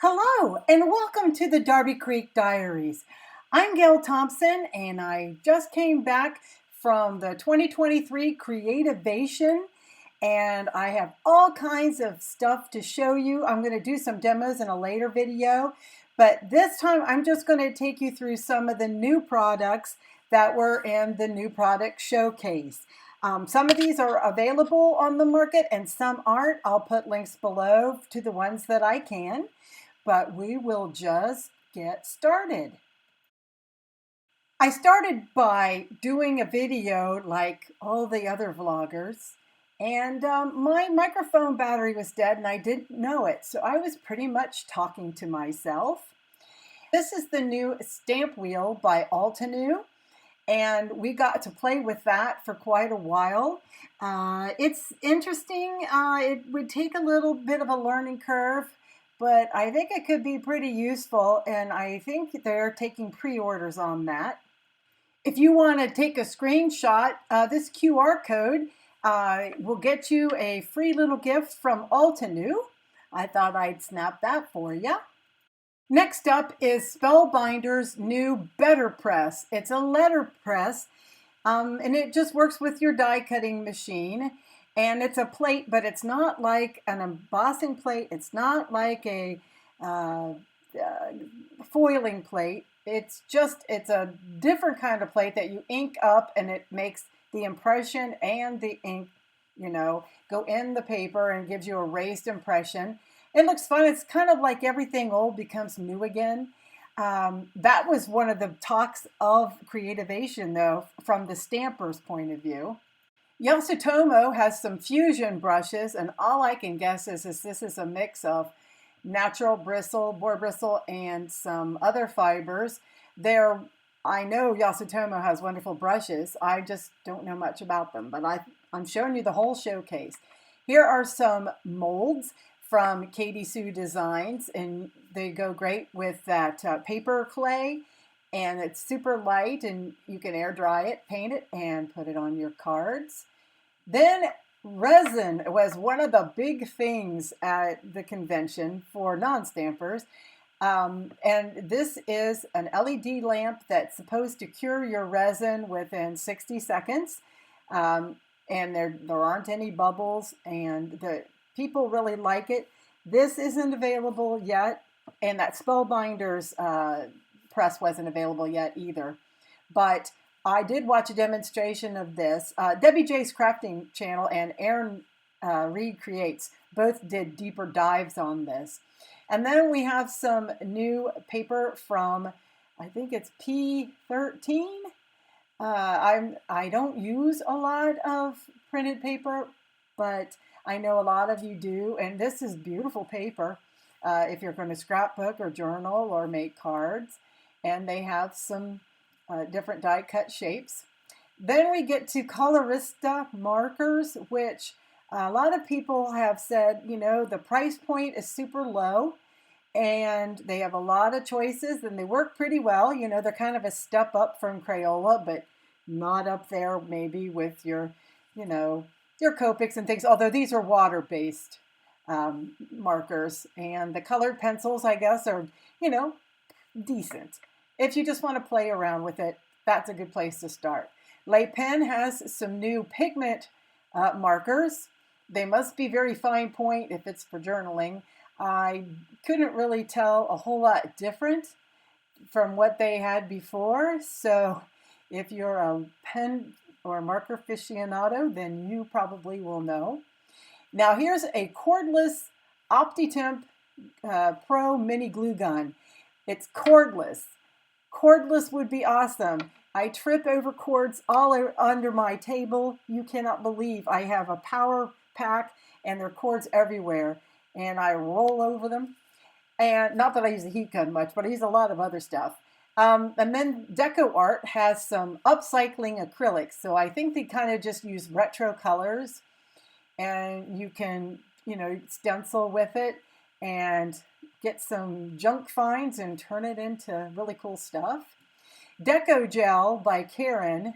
Hello and welcome to the Darby Creek Diaries. I'm Gail Thompson and I just came back from the 2023 Creativation and I have all kinds of stuff to show you. I'm going to do some demos in a later video, but this time I'm just going to take you through some of the new products that were in the new product showcase. Some of these are available on the market and some aren't. I'll put links below to the ones that I can. But we will just get started. I started by doing a video like all the other vloggers, and my microphone battery was dead and I didn't know it, so I was pretty much talking to myself. This is the new Stampwheel by Altenew, and we got to play with that for quite a while. It's interesting. It would take a little bit of a learning curve, but I think it could be pretty useful, and I think they're taking pre-orders on that. If you want to take a screenshot, this QR code will get you a free little gift from Altenew. I thought I'd snap that for you. Next up is Spellbinders' new BetterPress. It's a letterpress, and it just works with your die cutting machine. And it's a plate, but it's not like an embossing plate. It's not like a foiling plate. It's a different kind of plate that you ink up, and it makes the impression and the ink, go in the paper and gives you a raised impression. It looks fun. It's kind of like everything old becomes new again. That was one of the talks of Creativation, though, from the stamper's point of view. Yasutomo has some fusion brushes, and all I can guess is this is a mix of natural bristle, boar bristle, and some other fibers. I know Yasutomo has wonderful brushes. I just don't know much about them, but I'm showing you the whole showcase. Here are some molds from Katie Sue Designs, and they go great with that paper clay. And it's super light, and you can air dry it, paint it, and put it on your cards. Then resin was one of the big things at the convention for non-stampers. And this is an LED lamp that's supposed to cure your resin within 60 seconds. And there aren't any bubbles, and the people really like it. This isn't available yet, and that Spellbinders press wasn't available yet either, but I did watch a demonstration of this. Debbie J's Crafting Channel and Aaron Reed Creates both did deeper dives on this. And then we have some new paper from, I think it's P13. I don't use a lot of printed paper, but I know a lot of you do, and this is beautiful paper if you're going to scrapbook or journal or make cards. And they have some different die cut shapes. Then we get to Colorista Markers, which a lot of people have said, the price point is super low, and they have a lot of choices, and they work pretty well. They're kind of a step up from Crayola, but not up there maybe with your Copics and things, although these are water-based markers. And the colored pencils, I guess, are, decent. If you just want to play around with it, that's a good place to start. Laypen has some new Pigment markers. They must be very fine point if it's for journaling. I couldn't really tell a whole lot different from what they had before. So if you're a pen or marker aficionado, then you probably will know. Now here's a cordless OptiTemp Pro Mini Glue Gun. It's cordless. Cordless would be awesome. I trip over cords all under my table. You cannot believe I have a power pack and there are cords everywhere, and I roll over them. And not that I use a heat gun much, but I use a lot of other stuff. And then Deco Art has some upcycling acrylics. So I think they kind of just use retro colors, and you can, stencil with it and get some junk finds and turn it into really cool stuff. Deco Gel by Karen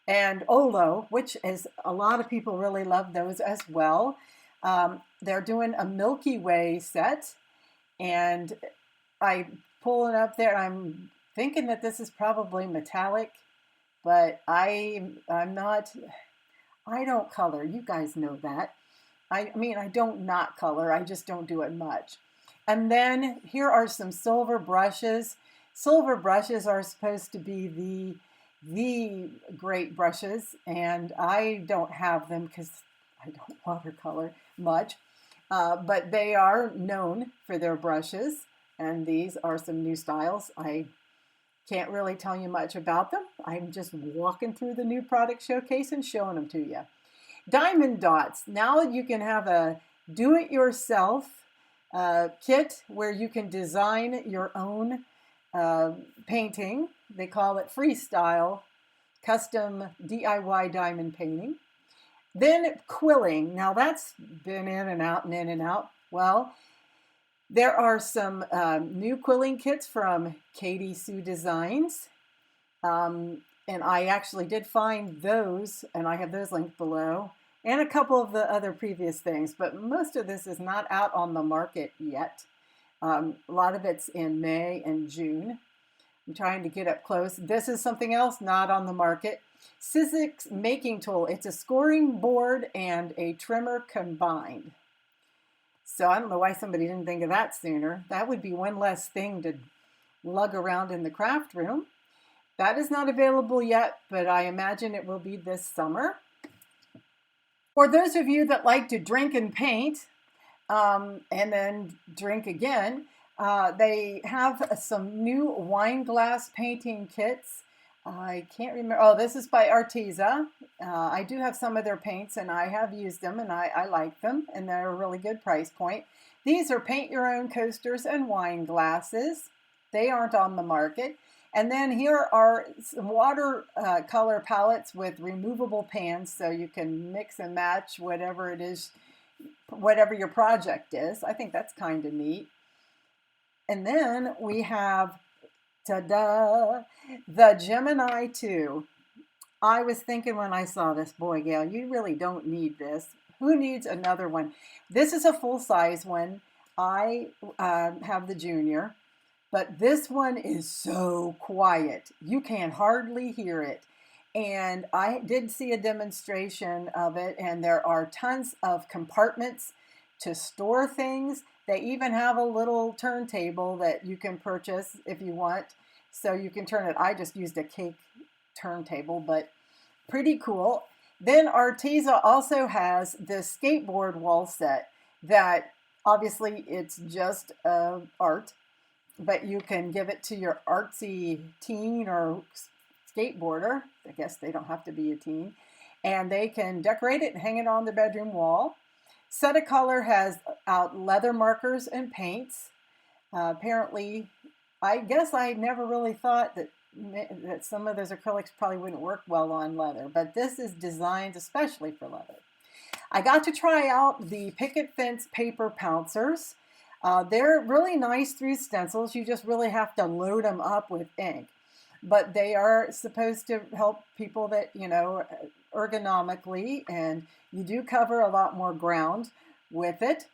and Olo, which is a lot of people really love those as well. They're doing a Milky Way set, And I pull it up there. I'm thinking that this is probably metallic, but I'm not, I don't color. You guys know that. I mean, I don't not color. I just don't do it much. And then here are some silver brushes. Silver brushes are supposed to be the great brushes, and I don't have them because I don't watercolor much. But they are known for their brushes, and these are some new styles. I can't really tell you much about them. I'm just walking through the new product showcase and showing them to you. Diamond dots. Now you can have a do-it-yourself kit where you can design your own painting. They call it freestyle, custom DIY diamond painting. Then quilling. Now that's been in and out and in and out. Well, there are some new quilling kits from Katie Sue Designs. And I actually did find those, and I have those linked below, and a couple of the other previous things, but most of this is not out on the market yet. A lot of it's in May and June. I'm trying to get up close. This is something else not on the market. Sizzix Making Tool. It's a scoring board and a trimmer combined. So I don't know why somebody didn't think of that sooner. That would be one less thing to lug around in the craft room. That is not available yet, but I imagine it will be this summer. For those of you that like to drink and paint, and then drink again, they have some new wine glass painting kits. I can't remember. Oh, this is by Artzy. I do have some of their paints, and I have used them, and I like them, and they're a really good price point. These are paint your own coasters and wine glasses. They aren't on the market. And then here are some watercolor palettes with removable pans, so you can mix and match whatever it is, whatever your project is. I think that's kind of neat. And then we have, ta-da, the Gemini 2. I was thinking when I saw this, boy, Gail, you really don't need this. Who needs another one? This is a full-size one. I have the junior. But this one is so quiet. You can hardly hear it. And I did see a demonstration of it, and there are tons of compartments to store things. They even have a little turntable that you can purchase if you want. So you can turn it. I just used a cake turntable, but pretty cool. Then Artzy also has the Skateboard Wall Set that obviously it's just art. But you can give it to your artsy teen or skateboarder. I guess they don't have to be a teen. And they can decorate it and hang it on their bedroom wall. Color has out leather markers and paints. Apparently, I guess I never really thought that some of those acrylics probably wouldn't work well on leather. But this is designed especially for leather. I got to try out the Picket Fence Paper Pouncers. They're really nice through stencils. You just really have to load them up with ink. But they are supposed to help people that, you know, ergonomically, and you do cover a lot more ground with it.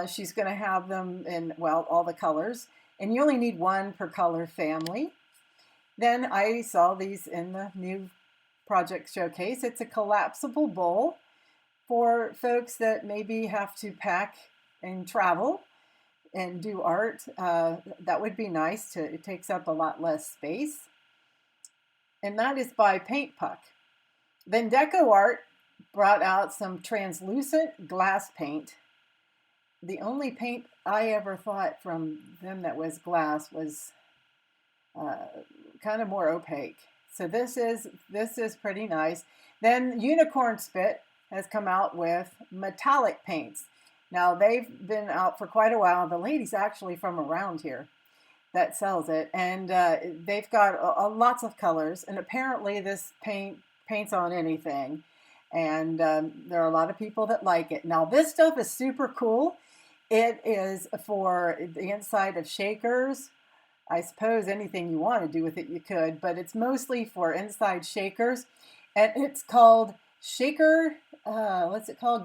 She's going to have them in, well, all the colors. And you only need one per color family. Then I saw these in the new project showcase. It's a collapsible bowl for folks that maybe have to pack and travel and do art. That would be nice. It takes up a lot less space. And that is by Paint Puck. Then Deco Art brought out some translucent glass paint. The only paint I ever thought from them that was glass was kind of more opaque. So this is pretty nice. Then Unicorn Spit has come out with metallic paints. Now, they've been out for quite a while. The lady's actually from around here that sells it. And they've got lots of colors. And apparently this paints on anything. And there are a lot of people that like it. Now, this stuff is super cool. It is for the inside of shakers. I suppose anything you want to do with it, you could. But it's mostly for inside shakers. And it's called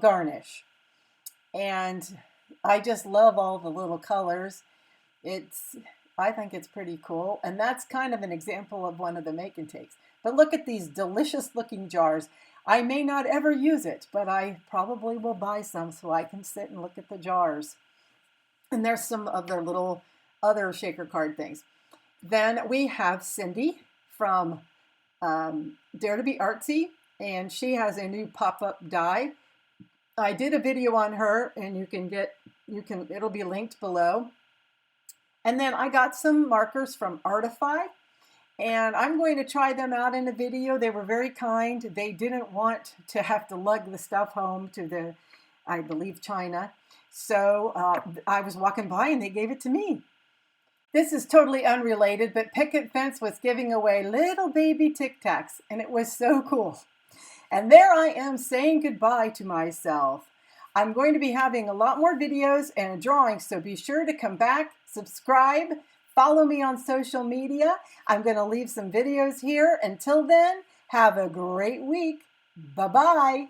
Garnish. And I just love all the little colors. I think it's pretty cool. And that's kind of an example of one of the make and takes. But look at these delicious looking jars. I may not ever use it, but I probably will buy some so I can sit and look at the jars. And there's some of their little other shaker card things. Then we have Cindy from Dare to be Artsy, and she has a new pop-up die. I did a video on her, and it'll be linked below. And then I got some markers from Artify, and I'm going to try them out in a video. They were very kind. They didn't want to have to lug the stuff home to I believe, China. So I was walking by and they gave it to me. This is totally unrelated, but Picket Fence was giving away little baby Tic Tacs, and it was so cool. And there I am saying goodbye to myself. I'm going to be having a lot more videos and drawings, so be sure to come back, subscribe, follow me on social media. I'm going to leave some videos here. Until then, have a great week. Bye-bye.